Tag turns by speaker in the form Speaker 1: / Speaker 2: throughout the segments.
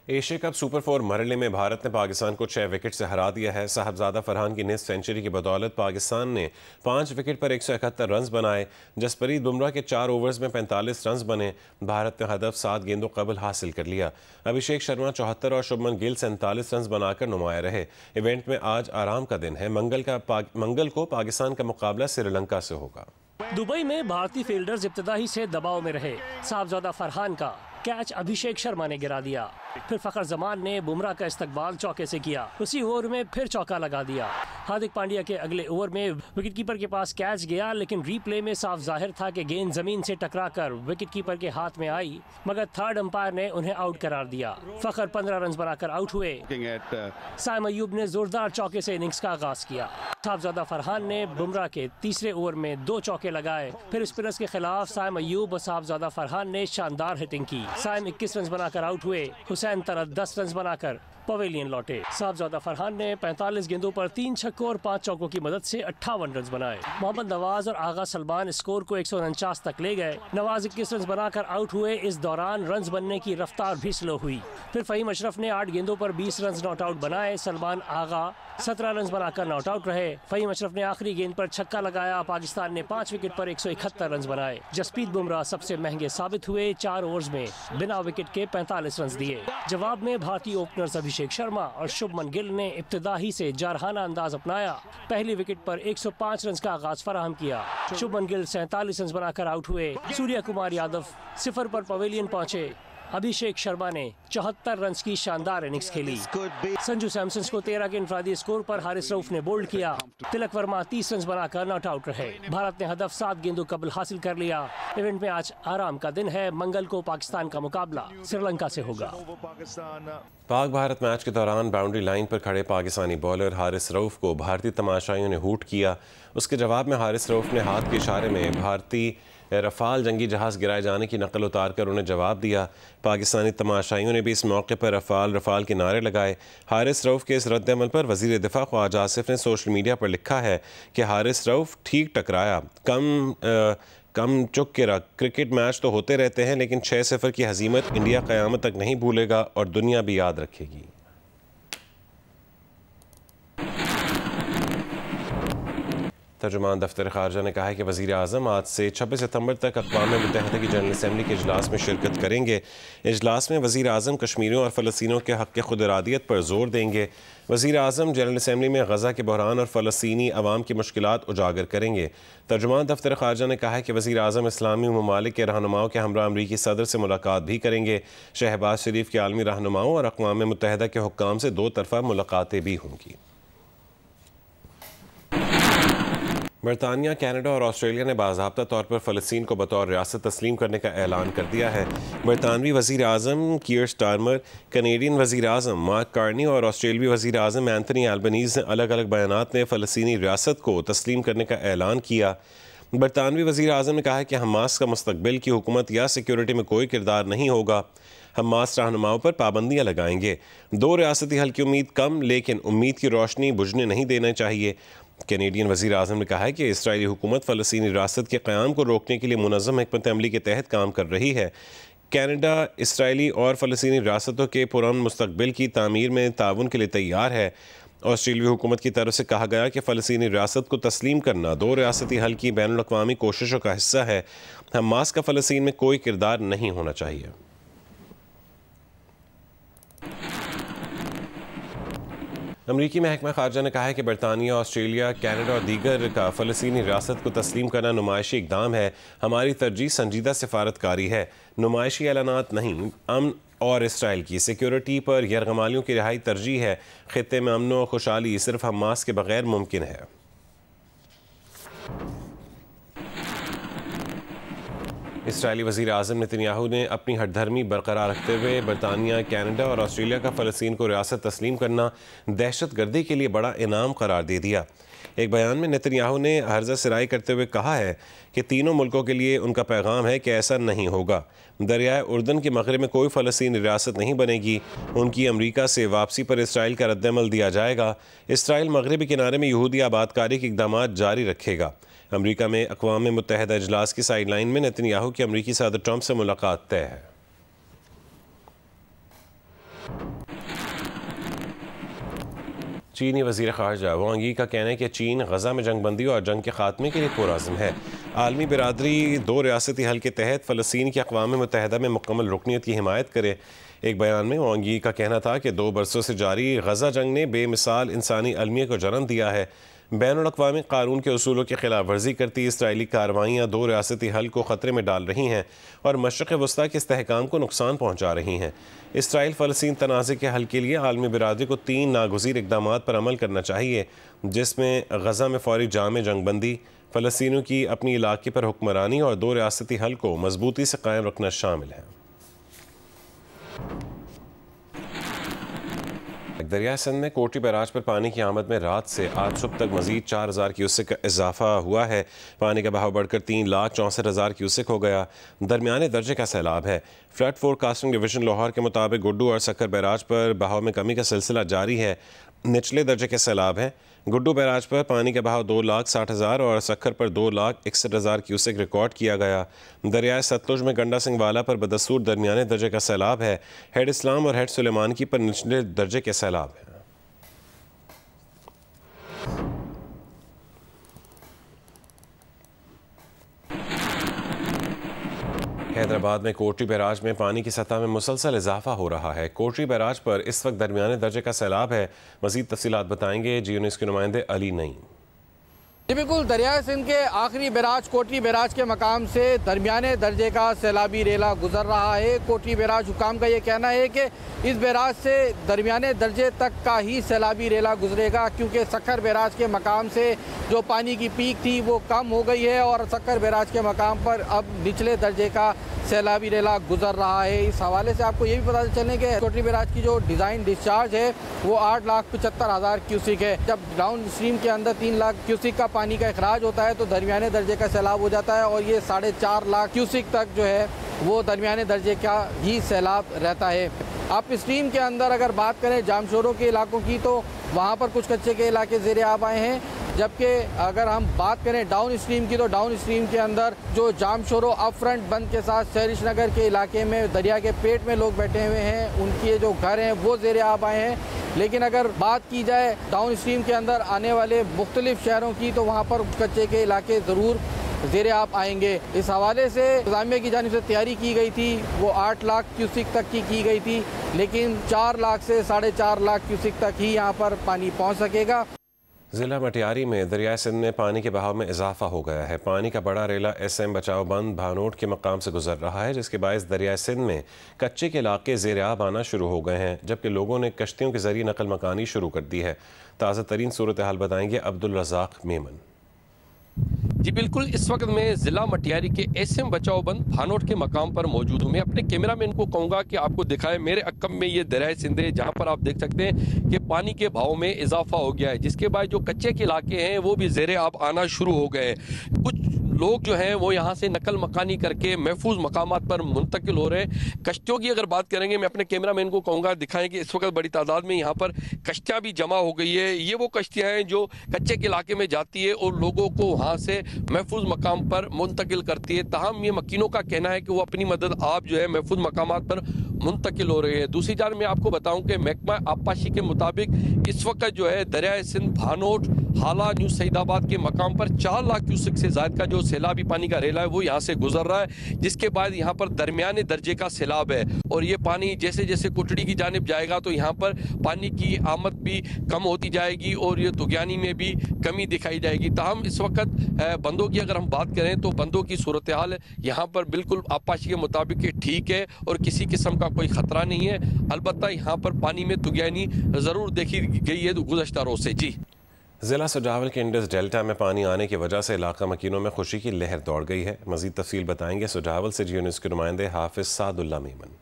Speaker 1: Asia cup super 4 मरहले में भारत ने पाकिस्तान को 6 विकेट से हरा दिया है। साहबजादा फरहान की निस्फ सेंचुरी की बदौलत पाकिस्तान ने 5 विकेट पर 171 रन बनाए। जसप्रीत बुमराह के 4 ओवर्स में 45 रन बने। भारत ने हदफ 7 गेंदों कबल हासिल कर लिया। अभिषेक शर्मा 74 और शुभमन गिल 47 रन बनाकर नुमाया रहे। इवेंट में आज आराम का दिन है। मंगल को पाकिस्तान का मुकाबला श्रीलंका से होगा।
Speaker 2: दुबई में भारतीय फील्डर्स इब्तिदाई से दबाव में रहे। साहबजादा फरहान का कैच अभिषेक शर्मा ने गिरा दिया। फिर फखर जमान ने बुमराह का इस्तकबाल चौके से किया। उसी ओवर में फिर चौका लगा दिया। हार्दिक पांड्या के अगले ओवर में विकेटकीपर के पास कैच गया, लेकिन रीप्ले में साफ जाहिर था कि गेंद जमीन से टकराकर विकेटकीपर के हाथ में आई, मगर थर्ड अंपायर ने उन्हें आउट करार दिया। फखर 15 रन बनाकर आउट हुए। साइम अयूब ने जोरदार चौके से इनिंग्स का आगाज किया। साहबजादा फरहान ने बुमराह के तीसरे ओवर में 2 चौके लगाए। फिर स्पिनर्स के खिलाफ साइम अयूब और साहबजादा फरहान ने शानदार हिटिंग की। साइम 21 रन बनाकर आउट हुए। हुसैन तरत 10 रन बनाकर पवेलियन लौटे। साहबजादा फरहान ने 45 गेंदों पर 3 छक्कों और 5 चौकों की मदद से 58 रन बनाए। मोहम्मद नवाज और आगा सलमान स्कोर को 149 तक ले गए। नवाज 21 रन बनाकर आउट हुए। इस दौरान रन बनने की रफ्तार भी स्लो हुई। फिर फहीम अशरफ ने 8 गेंदों पर 20 रन नॉट आउट बनाए। सलमान आगा 17 रन बनाकर नॉट आउट रहे। फहीम अशरफ ने आखिरी गेंद पर छक्का लगाया। पाकिस्तान ने 5 विकेट पर 171 रन बनाए। जसप्रीत बुमराह सबसे महंगे साबित हुए। 4 ओवर्स में बिना विकेट के 45 रन दिए। जवाब में भारतीय ओपनर्स अभिषेक शर्मा और शुभमन गिल ने इब्तिदा ही से जारहाना अंदाज अपनाया। पहली विकेट पर 105 रन का आगाज फराहम किया। शुभमन गिल 47 रन बनाकर आउट हुए। सूर्या कुमार यादव 0 पर पवेलियन पहुंचे। अभिषेक शर्मा ने 74 रन की शानदार इनिंग्स खेली। संजू सैमसन को 13 के इंफरादी स्कोर पर हारिस रऊफ ने बोल्ड किया। तिलक वर्मा 30 रन बनाकर नॉट आउट रहे। भारत ने हदफ 7 गेंदों कबल हासिल कर लिया। इवेंट में आज आराम का दिन है। मंगल को पाकिस्तान का मुकाबला श्रीलंका से होगा।
Speaker 1: पाक भारत मैच के दौरान बाउंड्री लाइन पर खड़े पाकिस्तानी बॉलर हारिस रऊफ को भारतीय तमाशाइयों ने हूट किया। उसके जवाब में हारिस रऊफ ने हाथ के इशारे में भारतीय रफाल जंगी जहाज़ गिराए जाने की नकल उतार कर उन्हें जवाब दिया। पाकिस्तानी तमाशाइयों ने भी इस मौके पर रफाल के नारे लगाए। हारिस रऊफ के इस रद्द-ए-अमल पर वज़ीर दिफा ख्वाजा आसिफ ने सोशल मीडिया पर लिखा है कि हारिस रऊफ ठीक टकराया, कम चुक के रख। क्रिकेट मैच तो होते रहते हैं, लेकिन 6-0 की हज़ीमत इंडिया क़यामत तक नहीं भूलेगा और दुनिया भी याद रखेगी। तर्जुमान दफ्तर ख़ारजा ने कहा है कि वज़ीर आज़म आज से 26 सितंबर तक अक़वाम मुत्तहिदा की जनरल असम्बली के इजलास में शिरकत करेंगे। इजलास में वज़ीर आज़म कश्मीरियों और फ़लस्तीनियों के हक़ खुद इरादियत पर ज़ोर देंगे। वज़ीर आज़म जनरल असम्बली में गज़ा के बहरान और फ़लस्तीनी अवाम की मुश्किलात उजागर करेंगे। तर्जुमान दफ्तर ख़ारजा ने कहा है कि वज़ीर आज़म इस्लामी ममालिक के रहनुमाओं के हमरा अमरीकी सदर से मुलाकात भी करेंगे। शहबाज शरीफ के आलमी रहनुमाओं और अक़वाम मुत्तहिदा के हुक्काम से 2 तरफ़ा मुलाकातें भी होंगी। बरतानिया, कनाडा और ऑस्ट्रेलिया ने बाज़ाब्ता तौर पर फ़लस्तीन को बतौर रियासत तस्लीम करने का ऐलान कर दिया है। बरतानवी वज़ीर आज़म कीयर स्टारमर, कनेडियन वज़ीर आज़म मार्क कार्नी और ऑस्ट्रेलवी वज़ीर आज़म एंथनी एल्बनीज़ ने अलग अलग बयानात में फ़लस्तीनी रियासत को तस्लीम करने का ऐलान किया। बरतानवी वज़ीर आज़म ने कहा है कि हमास का मुस्तक़बिल की हुकूमत या सिक्योरिटी में कोई किरदार नहीं होगा। हमास रहनुमाओं पर पाबंदियाँ लगाएंगे। 2 रियासती हल की उम्मीद कम, लेकिन उम्मीद की रोशनी बुझने नहीं देना चाहिए। कैनेडियन वज़ीर आज़म ने कहा है कि इसराइली हुकूमत फ़लस्तीनी रियासत के क़याम को रोकने के लिए मुनज़्ज़म हिकमत अमली के तहत काम कर रही है। कनाडा इसराइली और फ़लस्तीनी रियासतों के पुरअमन मुस्तक़बिल की तामीर में ताउन के लिए तैयार है। ऑस्ट्रेलियाई हुकूमत की तरफ से कहा गया कि फ़लस्तीनी रियासत को तस्लीम करना 2 रियासती हल की बैनुल अक़वामी कोशिशों का हिस्सा है। हमास का फ़लस्तीन में कोई किरदार नहीं होना चाहिए। अमरीकी महकमा ख़ारजा ने कहा है कि बरतानिया, ऑस्ट्रेलिया, कनाडा और दीगर का फ़लस्तीनी रियासत को तस्लीम करना नुमाइशी इक़दाम है। हमारी तरजीह संजीदा सिफारतकारी है, नुमाइशी ऐलानात नहीं। अमन और इसराइल की सिक्योरिटी पर यरगमालियों की रिहाई तरजीह है। ख़ित्ते में अमन और खुशहाली सिर्फ हमास के बग़ैर मुमकिन है। इसराइली वज़ीर आज़म नेतन्याहू ने अपनी हठधर्मी बरकरार रखते हुए बरतानिया, कनाडा और ऑस्ट्रेलिया का फ़लस्तीन को रियासत तस्लीम करना दहशतगर्दी के लिए बड़ा इनाम करार दे दिया। एक बयान में नेतन्याहू ने हर्ज़ा सिराई करते हुए कहा है कि तीनों मुल्कों के लिए उनका पैगाम है कि ऐसा नहीं होगा। दरियाए उर्दन के मग़रिब में कोई फ़लस्तीनी रियासत नहीं बनेगी। उनकी अमरीका से वापसी पर इसराइल का रद्द-ए-अमल दिया जाएगा। इसराइल मग़रिबी किनारे में यहूदी आबादकारी के इक़दामात जारी रखेगा। अमरीका में अक़वाम मुत्तहिदा इजलास की साइड लाइन में नेतन्याहू की अमरीकी सदर ट्रंप से मुलाकात तय है। चीनी वज़ीर ख़ारजा वांग यी का कहना है कि चीन गज़ा में जंगबंदी और जंग के खात्मे के लिए पुरअज़्म है। आलमी बिरादरी दो रियासती हल के तहत फ़लस्तीन की अक़वाम मुत्तहिदा में मुकम्मल रुकनीत की हिमायत करे। एक बयान में वांग यी का कहना था कि 2 बरसों से जारी गज़ा जंग ने बेमिसाल इंसानी अलमियत को जन्म दिया है। बैनुल-अक़वामी कानून के उसूलों की खिलाफ वर्जी करती इसराइली कार्रवाइयाँ दो रियासती हल को ख़तरे में डाल रही हैं और मशरिक़ वस्ता के इस्तेहकाम को नुकसान पहुँचा रही हैं। इसराइल फ़लस्तीन तनाज़े के हल के लिए आलमी बिरादरी को 3 नागुज़ीर इक़दामात पर अमल करना चाहिए, जिसमें गज़ा में फ़ौरी जाम जंगबंदी, फ़लस्तीनियों की अपनी इलाके पर हुक्मरानी और दो रियासती हल को मजबूती से कायम रखना शामिल है। दरियाई सिंध में कोटी बैराज पर पानी की आमद में रात से आज सुबह तक मजीद 4000 क्यूसेक का इजाफा हुआ है। पानी का बहाव बढ़कर 3,64,000 क्यूसेक हो गया। दरमियाने दर्जे का सैलाब है। फ्लड फोरकास्टिंग डिवीजन लाहौर के मुताबिक गुड्डू और सक्कर बैराज पर बहाव में कमी का सिलसिला जारी है। निचले दर्जे के सैलाब हैं। गुड्डू बैराज पर पानी का बहाव 2,60,000 और सक्खर पर 2,61,000 क्यूसेक रिकॉर्ड किया गया। दरियाए सतलुज में गंडा सिंह वाला पर बदस्तूर दरमियाने दर्जे का सैलाब है। हेड इस्लाम और हेड सुलेमान की पर निचले दर्जे के सैलाब है। हैदराबाद में कोटरी बैराज में पानी की सतह में मुसलसल इजाफा हो रहा है। कोटरी बैराज पर इस वक्त दरमियाने दर्जे का सैलाब है। मजीद तफसीलात बताएंगे जियो न्यूज़ के नुमाइंदे अली नईम।
Speaker 3: जी बिल्कुल, दरियाई सिंध के आखिरी बैराज कोटरी बैराज के मकाम से दरमियाने दर्जे का सैलाबी रेला गुजर रहा है। कोटरी बैराज हुकाम का ये कहना है कि इस बैराज से दरमियाने दर्जे तक का ही सैलाबी रेला गुजरेगा, क्योंकि सक्खर बैराज के मकाम से जो पानी की पीक थी वो कम हो गई है और सक्खर बैराज के मकाम पर अब निचले दर्जे का सैलाबी रेला गुजर रहा है। इस हवाले से आपको ये भी पता चलने कि कोटरी बैराज की जो डिज़ाइन डिस्चार्ज है वो 8,75,000 क्यूसिक है। जब डाउन स्ट्रीम के अंदर 3 लाख क्यूसिक का पानी का अखराज होता है तो दरमियाने दर्जे का सैलाब हो जाता है और ये 4.5 लाख क्यूसिक तक जो है वो दरमियाने दर्जे का ही सैलाब रहता है। आप स्ट्रीम के अंदर अगर बात करें जामशोरों के इलाकों की तो वहाँ पर कुछ कच्चे के इलाके ज़ेरे आब आए हैं, जबकि अगर हम बात करें डाउन स्ट्रीम की तो डाउन स्ट्रीम के अंदर जो जामशोरो अप फ्रंट बंद के साथ शहरिश नगर के इलाके में दरिया के पेट में लोग बैठे हुए हैं, उनके जो घर हैं वो ज़ेरे आब आए हैं। लेकिन अगर बात की जाए डाउन स्ट्रीम के अंदर आने वाले मुख्तलिफ शहरों की तो वहाँ पर कच्चे के इलाके ज़रूर ज़ेरे आब आएंगे। इस हवाले से इंतज़ामिया की जानिब से तैयारी की गई थी, वो 8 लाख क्यूसिक तक की गई थी, लेकिन 4 लाख से 4.5 लाख क्यूसिक तक ही यहाँ पर पानी पहुँच सकेगा।
Speaker 1: ज़िला मटियारी में दरियाई सिंध में पानी के बहाव में इजाफा हो गया है। पानी का बड़ा रेला SM बचाव बंद भानोट के मकाम से गुजर रहा है, जिसके बायस दरियाई सिंध में कच्चे के इलाके ज़ेरे आब आना शुरू हो गए हैं, जबकि लोगों ने कश्तियों के जरिए नकल मकानी शुरू कर दी है। ताज़ा तरीन सूरत हाल बताएंगे अब्दुल रज़ाक मेमन।
Speaker 4: जी बिल्कुल, इस वक्त मैं ज़िला मटियारी के SM बचाओ बंद भानोट के मकाम पर मौजूद हूँ। मैं अपने कैमरामैन को कहूँगा कि आपको दिखाए मेरे अक्कम में ये दरियाई सिंध है, जहाँ पर आप देख सकते हैं कि पानी के भाव में इजाफा हो गया है, जिसके बाद जो कच्चे के इलाके हैं वो भी ज़ेरे आब आना शुरू हो गए। कुछ लोग जो हैं वो यहाँ से नकल मकानी करके महफूज मकामात पर मुंतकिल हो रहे हैं। कश्तियों की अगर बात करेंगे, मैं अपने कैमरामैन को कहूँगा दिखाएं कि इस वक्त बड़ी तादाद में यहाँ पर कश्तियाँ भी जमा हो गई है। ये वो कश्तियाँ हैं जो कच्चे के इलाके में जाती है और लोगों को वहाँ से महफूज मकाम पर मुंतकिल करती है। ताहम ये मकीनों का कहना है कि वो अपनी मदद आप जो है महफूज मकामात पर मुंतकिल हो रहे हैं। दूसरी जानब मैं आपको बताऊं कि महकमा आबपाशी के मुताबिक इस वक्त जो है दरियाए सिंध भानोट हाला न्यू सईदाबाद के मकाम पर 4 लाख क्यूसेक से ज़ायद का जो सैलाबी पानी का रेला है वो यहाँ से गुजर रहा है, जिसके बाद यहाँ पर दरमियाने दर्जे का सैलाब है और ये पानी जैसे जैसे कुटड़ी की जानिब जाएगा तो यहाँ पर पानी की आमद भी कम होती जाएगी और ये तुगयानी में भी कमी दिखाई जाएगी। ताहम इस वक्त बंदों की अगर हम बात करें तो बंदों की सूरत हाल यहाँ पर बिल्कुल आबपाशी के मुताबिक ठीक है और किसी किस्म का कोई ख़तरा नहीं है। अलबत्ता यहाँ पर पानी में तुगयानी ज़रूर देखी गई है गुज़श्ता रोज़ से। जी,
Speaker 1: ज़िला सुजावल के इंडस डेल्टा में पानी आने की वजह से इलाका मकीनों में खुशी की लहर दौड़ गई है। मज़ीद तफसील बताएंगे सुजावल से जियो न्यूज़ के नुमाइंदे हाफिज सादुल्ला मेमन।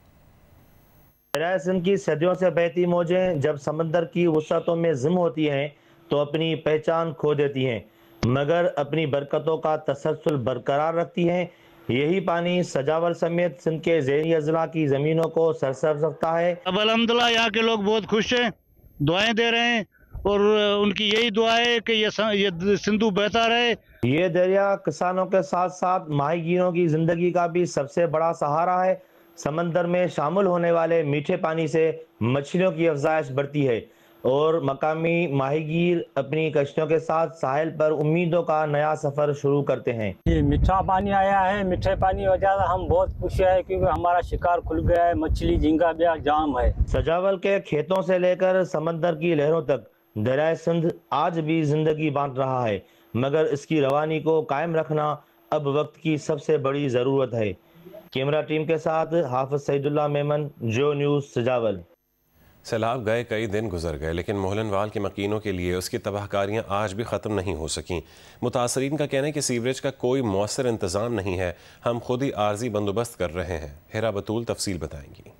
Speaker 5: दरियाए सिंध की सदियों से बहती मौजें जब समंदर की वसअतों में ज़िम होती हैं तो अपनी पहचान खो देती हैं, मगर अपनी बरकतों का तसलसल बरकरार रखती हैं। यही पानी सजावल समेत सिंध के ज़ेरी अजला की ज़मीनों को सरसब्ज़ रखता है।
Speaker 6: अब अल्हम्दुलिल्लाह यहाँ के लोग बहुत खुश हैं, दुआएं दे रहे हैं और उनकी यही दुआ है कि ये सिंधु बहता रहे।
Speaker 5: ये दरिया किसानों के साथ साथ माहीगीरों की ज़िंदगी का भी सबसे बड़ा सहारा है। समंदर में शामिल होने वाले मीठे पानी से मछलियों की अफजाइश बढ़ती है और मकामी माहीगीर अपनी कश्तियों के साथ साहिल पर उम्मीदों का नया सफर शुरू करते हैं।
Speaker 7: ये मीठा पानी आया है, मीठे पानी की वजह से हम बहुत खुश है क्योंकि हमारा शिकार खुल गया है, मछली झींगा भी जाम है।
Speaker 5: सजावल के खेतों से लेकर समंदर की लहरों तक दरियाए सिंध आज भी जिंदगी बांट रहा है, मगर इसकी रवानी को कायम रखना अब वक्त की सबसे बड़ी ज़रूरत है। कैमरा टीम के साथ हाफिज सईदुल्लाह मेमन, जियो न्यूज़, सजावल।
Speaker 1: सैलाब गए कई दिन गुजर गए, लेकिन मोहलनवाल के मकीनों के लिए उसकी तबाहकारियाँ आज भी ख़त्म नहीं हो सकीं। मुतासरीन का कहना है कि सीवरेज का कोई मौसर इंतज़ाम नहीं है, हम खुद ही आर्जी बंदोबस्त कर रहे हैं। हेरा बतूल तफसील बताएंगी।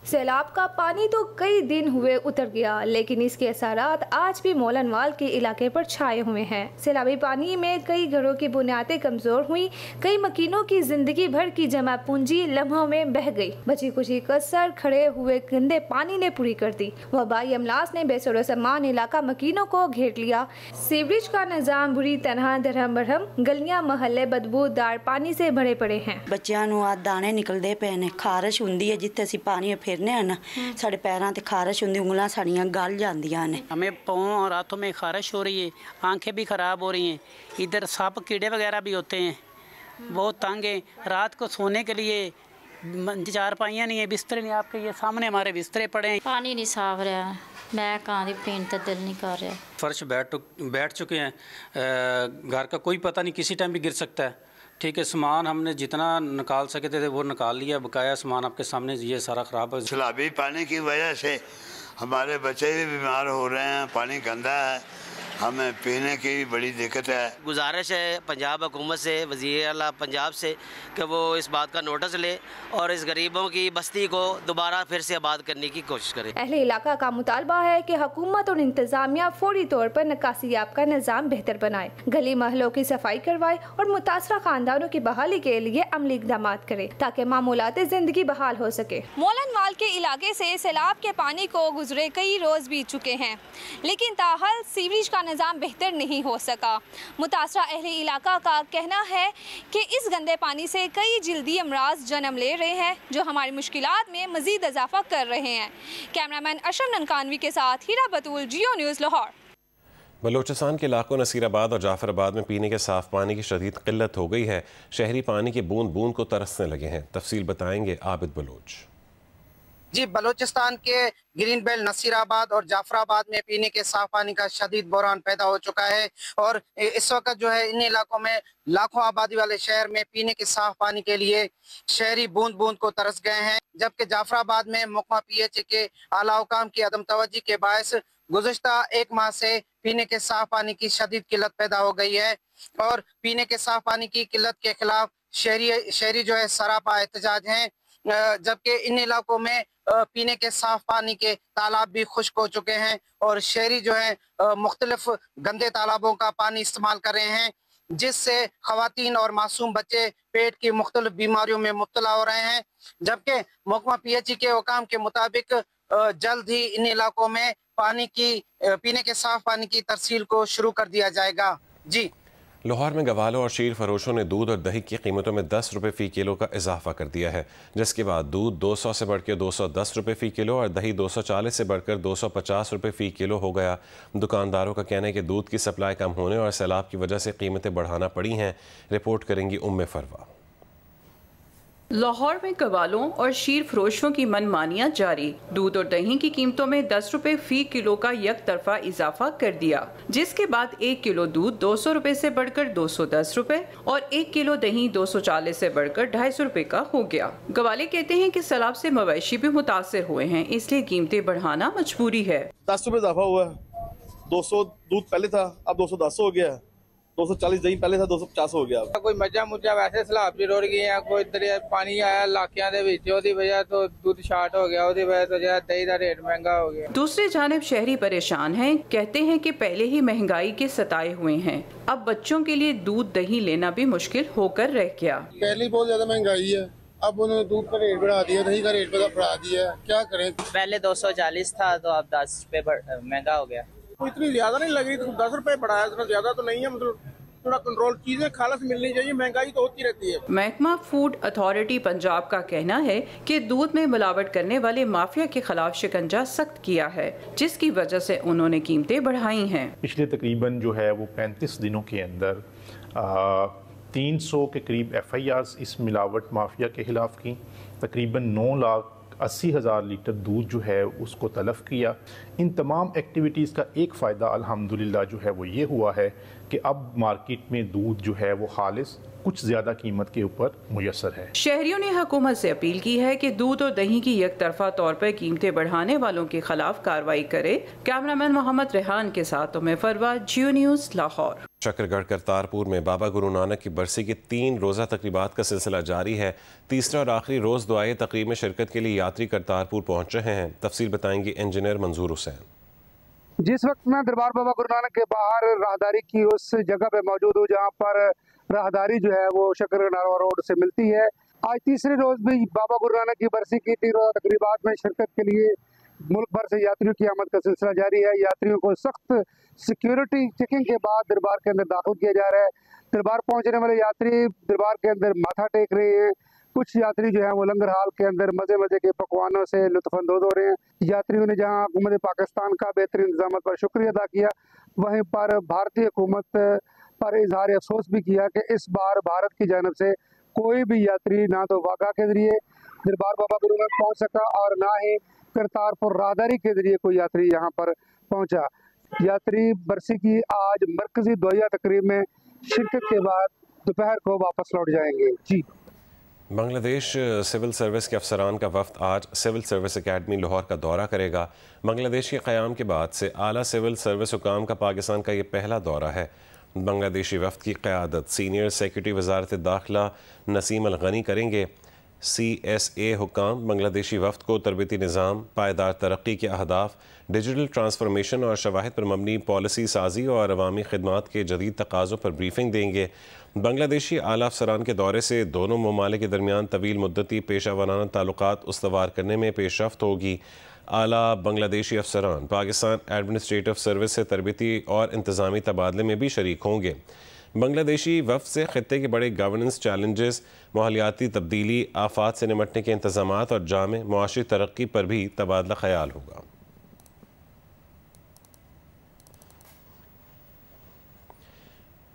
Speaker 8: सैलाब का पानी तो कई दिन हुए उतर गया, लेकिन इसके असरात आज भी मोहलनवाल के इलाके पर छाए हुए हैं। सैलाबी पानी में कई घरों की बुनियादें कमजोर हुई, कई मकीनों की जिंदगी भर की जमा पूंजी लम्हों में बह गई। बची कुची कसर खड़े हुए गंदे पानी ने पूरी कर दी। वबाई अमलास ने बेसरो सामान इलाका मकीनों को घेर लिया। सीवरेज का निजाम बुरी तरह दरहम बरहम, गलियां महल्ले बदबूदार पानी से भरे पड़े हैं।
Speaker 9: बच्चों नूं आ दाने निकलते पे ने, खारिश हुंदी है जिथे असीं पानी फिरने हैं ना, साढ़े पैरों ते खारिश हुंदी, उंगलां साड़ियां गल जांदियां ने।
Speaker 10: हमें पाँव और हाथों में खारिश हो रही है, आंखें भी खराब हो रही हैं, इधर सांप कीड़े वगैरह भी होते हैं, बहुत तंग है। रात को सोने के लिए चारपाइयाँ नहीं है, बिस्तर नहीं, आपके ये सामने हमारे बिस्तरे पड़े हैं।
Speaker 11: पानी नहीं साफ रहा, मैं कहाँ दी पीने तो दिल नहीं कर रहा।
Speaker 10: फर्श बैठ चुके हैं, घर का कोई पता नहीं किसी टाइम भी गिर सकता है। ठीक है, सामान हमने जितना निकाल सके थे वो निकाल लिया, बकाया सामान आपके सामने ये सारा ख़राब है।
Speaker 12: सैलाबी पानी की वजह से हमारे बच्चे भी बीमार हो रहे हैं, पानी गंदा है, हमें पीने की बड़ी दिक्कत है।
Speaker 13: गुजारिश है पंजाब हुकूमत से, वज़ीर आला पंजाब से, कि वो इस बात का नोटिस ले और इस गरीबों की बस्ती को दोबारा फिर से आबाद करने की कोशिश करे।
Speaker 8: अहले इलाका का मुतालबा है कि हुकूमत और इंतजामिया फौरी तौर पर निकासियाब का निज़ाम बेहतर बनाए, गली महलों की सफाई करवाए और मुतासरा खानदानों की बहाली के लिए अमली इक़दाम करे ताकि मामूलात जिंदगी बहाल हो सके। मोहलनवाल के इलाके से सैलाब के पानी को गुजरे कई रोज बीत चुके हैं, लेकिन ताहल सीवरेज का निज़ाम बेहतर नहीं हो सका। मुतासरा अहले इलाका का कहना है कि इस गंदे पानी से कई जल्दी अमराज जन्म ले रहे हैं, जो हमारी मुश्किलात में मजीद इजाफा कर रहे हैं। कैमरामैन अशरफ ननकानवी के साथ हीरा बतूल, जियो न्यूज़, लाहौर।
Speaker 1: बलोचिस्तान के इलाकों नसीराबाद और जाफराबाद में पीने के साफ पानी की शदीद किल्लत हो गई है। शहरी पानी की बूंद बूंद को तरसने लगे हैं। तफसील बताएंगे आबिद बलोच।
Speaker 14: जी, बलूचिस्तान के ग्रीन बेल्ट नसीराबाद और जाफराबाद में पीने के साफ पानी का शदीद बहरान पैदा हो चुका है और इस वक्त जो है इन इलाकों में लाखों आबादी वाले शहर में पीने के साफ पानी के लिए शहरी बूंद बूंद को तरस गए हैं। जबकि जाफराबाद में महकमा PHA के आला हुकाम की अदम तवज्जी के बायस गुज़श्ता एक माह से पीने के साफ पानी की शदीद किल्लत पैदा हो गई है और पीने के साफ पानी की किल्लत के खिलाफ शहरी जो है सरापा एहतजाज हैं। जबकि इन इलाकों में पीने के साफ पानी के तालाब भी खुश्क हो चुके हैं और शहरी जो है मुख्तलिफ गंदे तालाबों का पानी इस्तेमाल कर रहे हैं, जिससे खवातीन और मासूम बच्चे पेट की मुख्तलिफ बीमारियों में मुब्तला हो रहे हैं। जबकि महकमा PHA के हुकाम के मुताबिक जल्द ही इन इलाकों में पीने के साफ पानी की तरसील को शुरू कर दिया जाएगा। जी,
Speaker 1: लाहौर में गवालों और शीर फरोशों ने दूध और दही की कीमतों में 10 रुपये फ़ी किलो का इजाफा कर दिया है, जिसके बाद दूध 200 से बढ़कर 210 रुपये फ़ी किलो और दही 240 से बढ़कर 250 रुपये फ़ी किलो हो गया। दुकानदारों का कहना है कि दूध की सप्लाई कम होने और सैलाब की वजह से कीमतें बढ़ाना पड़ी हैं। रिपोर्ट करेंगी उम्मे फरवा।
Speaker 15: लाहौर में गवालों और शीर फरोशों की मनमानियां जारी। दूध और दही की कीमतों में 10 रुपए फी किलो का एक तरफा इजाफा कर दिया, जिसके बाद 1 किलो दूध 200 रुपए से बढ़कर 210 रुपए और 1 किलो दही 240 से बढ़कर 250 रुपए का हो गया। गवाले कहते हैं कि सैलाब से मवेशी भी मुतासर हुए हैं, इसलिए कीमतें बढ़ाना मजबूरी है।
Speaker 16: 10 रुपए इजाफा हुआ है, 200 दूध पहले था, अब 210 हो गया है, 240 दही पहले था, 250 हो गया।
Speaker 3: कोई मजा मुझा वैसे सैलाब दी रुड़ गई है, कोई दरिया पानी आया इलाकियां दे विच, ओदी वजह तो दूध शार्ट हो गया, ओदी वजह तो जो दही दा रेट महंगा हो गया। दूसरी जानिब शहरी परेशान हैं, कहते हैं कि पहले ही महंगाई के सताए हुए हैं, अब बच्चों के लिए दूध दही लेना भी मुश्किल होकर रह गया।
Speaker 17: पहले बहुत ज्यादा महंगाई है, अब उन्होंने दूध का रेट बढ़ा दिया, दही का रेट बढ़ा दिया, क्या करें।
Speaker 18: पहले 240 था तो अब 10 रुपए महंगा हो गया।
Speaker 17: इतनी ज्यादा नहीं लग रही, 10 रुपए बढ़ाया, इतना ज्यादा तो नहीं है, मतलब
Speaker 19: थोड़ा कंट्रोल, चीजें खालस मिलनी चाहिए, महंगाई तो होती रहती है।
Speaker 15: महकमा फूड अथॉरिटी पंजाब का कहना है कि दूध में मिलावट करने वाले माफिया के खिलाफ शिकंजा सख्त किया है, जिसकी वजह से उन्होंने कीमतें बढ़ाई हैं। पिछले
Speaker 20: तकरीबन जो है वो 35 दिनों के अंदर 300 के करीब FIRs इस मिलावट माफिया के खिलाफ की, तकरीबन 9,80,000 लीटर दूध जो है उसको तलफ किया। इन तमाम एक्टिविटीज़ का एक फ़ायदा अल्हम्दुलिल्लाह जो है वो ये हुआ है कि अब मार्केट में दूध जो है वो खालिस कुछ ज़्यादा कीमत के ऊपर मुयस्सर है।
Speaker 15: शहरियों ने हुकूमत से अपील की है कि दूध और दही की यकतरफा तौर पर कीमतें बढ़ाने वालों के खिलाफ कार्रवाई करे। कैमरामैन मोहम्मद रेहान के साथ उम्मे फरवा, जियो न्यूज़, लाहौर।
Speaker 1: शकरगढ़ करतारपुर में बाबा गुरु नानक की बरसी की 3 रोज़ा तकरीबात का सिलसिला जारी है। तीसरा और आखिरी रोज़ दुआए तकरीब में शिरकत के लिए यात्री करतारपुर पहुँच रहे हैं। तफसील बताएंगे इंजीनियर मंजूर हुसैन।
Speaker 21: जिस वक्त मैं दरबार बाबा गुरु नानक के बाहर राहदारी की उस जगह पे मौजूद हूँ जहाँ पर राहदारी जो है वो शकरगढ़ नारवा रोड से मिलती है। आज तीसरे रोज भी बाबा गुरु नानक की बरसी की 3 रोज़ा तकरीबात में शिरकत के लिए मुल्क भर से यात्रियों की आमद का सिलसिला जारी है। यात्रियों को सख्त सिक्योरिटी चेकिंग के बाद दरबार के अंदर दाखिल किया जा रहा है। दरबार पहुंचने वाले यात्री दरबार के अंदर माथा टेक रहे हैं। कुछ यात्री जो है वो लंगर हाल के अंदर मजे मजे के पकवानों से लुत्फानंदोज हो रहे हैं। यात्रियों ने जहां हुकूमत पाकिस्तान का बेहतरीन इंतजाम पर शुक्रिया अदा किया, वहीं पर भारतीय हुकूमत पर इजहार अफसोस भी किया कि इस बार भारत की जानब से कोई भी यात्री ना तो वाघा के जरिए दरबार बाबा गुरु नानक पहुँच सका और ना ही करतारपुर राहदारी के जरिए कोई यात्री यहाँ पर पहुँचा। यात्री बरसी की आज मरकजी दुआया तकरीब में शिरकत के बाद दोपहर को वापस लौट जाएंगे। जी।
Speaker 1: बांग्लादेश सिविल सर्विस के अफसरान का वफ्द आज सिविल सर्विस एकेडमी लाहौर का दौरा करेगा। बांग्लादेश के क़याम के बाद से आला सिविल सर्विस हुकाम का पाकिस्तान का ये पहला दौरा है। बांग्लादेशी वफ्द की क़यादत सीनियर सेक्रेटरी वजारत दाखिला नसीम अल गनी करेंगे। CSA हुकाम बांग्लादेशी वफ्द को तरबती निज़ाम, पायदार तरक्की के अहदाफ, डिजिटल ट्रांसफॉर्मेशन और शवाहिद पर मबनी पॉलिसी साजी और अवामी खिदमात के जदीद तकाज़ों पर ब्रीफिंग देंगे। बांग्लादेशी आला अफसरान के दौरे से दोनों ममालिक के दरमियान तवील मुद्दती पेशा वाराना ताल्लुकात उस्तवार करने में पेशरफ्त होगी। आला बांग्लादेशी अफसरान पाकिस्तान एडमिनिस्ट्रेटिव सर्विस से तरबती और इंतज़ामी तबादले में भी शरीक होंगे। बांग्लादेशी वफ्द से खित्ते के बड़े गवर्नेंस चैलेंजेस, माहौलियाती तब्दीली, आफात से निमटने के इंतज़ामात और जामे मुआशी तरक्की पर भी तबादला ख्याल होगा।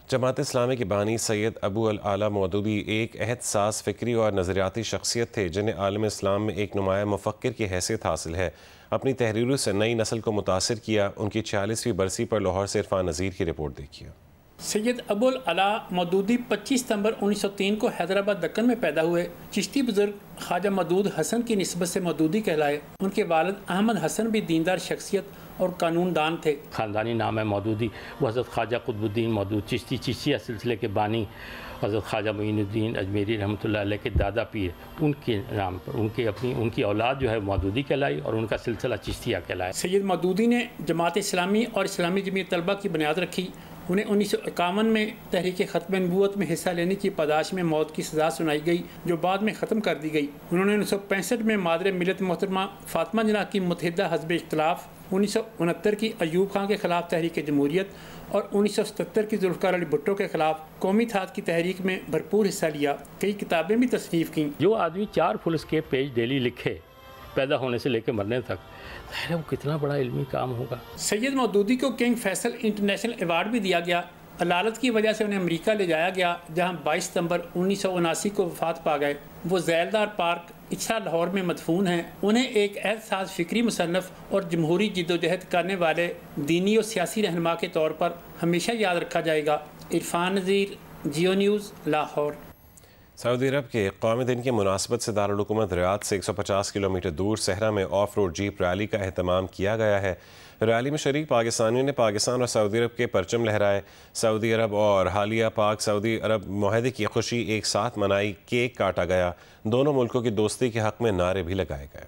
Speaker 1: जमात इस्लामी के बानी सैयद अबू अल आला मौदूदी एक एहसास फ़िक्री और नज़रियाती शख्सियत थे जिन्हें आलम इस्लाम में एक नुमाया मुफ़क्किर की हैसियत हासिल है। अपनी तहरीरों से नई नस्ल को मुतासिर किया। उनकी 46वीं बरसी पर लाहौर से इरफान नज़ीर की रिपोर्ट देखिए।
Speaker 22: सैयद अबुल अला मौदूदी 25 सितंबर 1903 को हैदराबाद दक्कन में पैदा हुए। चिश्ती बुजुर्ग ख्वाजा मदूद हसन की निस्बत से मदूदी कहलाए। उनके वालिद अहमद हसन भी दीनदार शख्सियत और कानूनदान थे।
Speaker 23: ख़ानदानी नाम है मौदूदी। वो हज़रत ख्वाजा कुतुबुद्दीन मौदूद चिश्ती चिश्तिया सिलसिले के बानी हज़रत ख्वाजा मोइनुद्दीन अजमेरी रहमतुल्लाह अलैह के दादा पीर, उनके नाम पर उनकी औलाद जो है मौदूदी कहलाई और उनका सिलसिला चिश्तिया कहलाया।
Speaker 22: सैयद मौदूदी ने जमात इस्लामी और इस्लामी जमीयत तलबा की बुनियाद रखी। उन्हें 1951 में तहरीक ख़त्म नबूवत में हिस्सा लेने की पादाश में मौत की सज़ा सुनाई गई, जो बाद में ख़त्म कर दी गई। उन्होंने 1965 में मादर मिलत मोहतरमा फ़ातिमा जना की मुतहिदा हज़ब इख्तिलाफ़, 1969 की अयूब खान के ख़िलाफ़ तहरीक जमहूरियत और 1977 की जुल्फ़िकार अली भुट्टो के ख़िलाफ़ कौमी इत्तेहाद की तहरीक में भरपूर हिस्सा लिया। कई किताबें भी तसनीफ़ की।
Speaker 23: जो आदमी 4 फुल स्केप पेज डेली लिखे पैदा होने से लेकर मरने तक, वो कितना बड़ा इल्मी काम होगा।
Speaker 22: सैयद मौदूदी को किंग फैसल इंटरनेशनल अवार्ड भी दिया गया। अदालत की वजह से उन्हें अमेरिका ले जाया गया, जहां 22 सितंबर 1979 को वफात पा गए। वो ज़ैलदार पार्क इच्छा लाहौर में मदफून हैं। उन्हें एक एहसास फ़िक्री मुसन्नफ़ और जमहूरी जिद्दोजहद करने वाले दीनी और सियासी रहनुमा के तौर पर हमेशा याद रखा जाएगा। इरफान नज़ीर, जियो न्यूज़, लाहौर।
Speaker 1: सऊदी अरब के क़ौमी दिन की मुनासबत से दारुल हुकूमत रियाद से 150 किलोमीटर दूर सहरा में ऑफ रोड जीप रैली का एहतमाम किया गया है। रैली में शरीक पाकिस्तानियों ने पाकिस्तान और सऊदी अरब के परचम लहराए। सऊदी अरब और हालिया पाक सऊदी अरब मुआहदे की खुशी एक साथ मनाई, केक काटा गया। दोनों मुल्कों की दोस्ती के हक़ में नारे भी लगाए गए।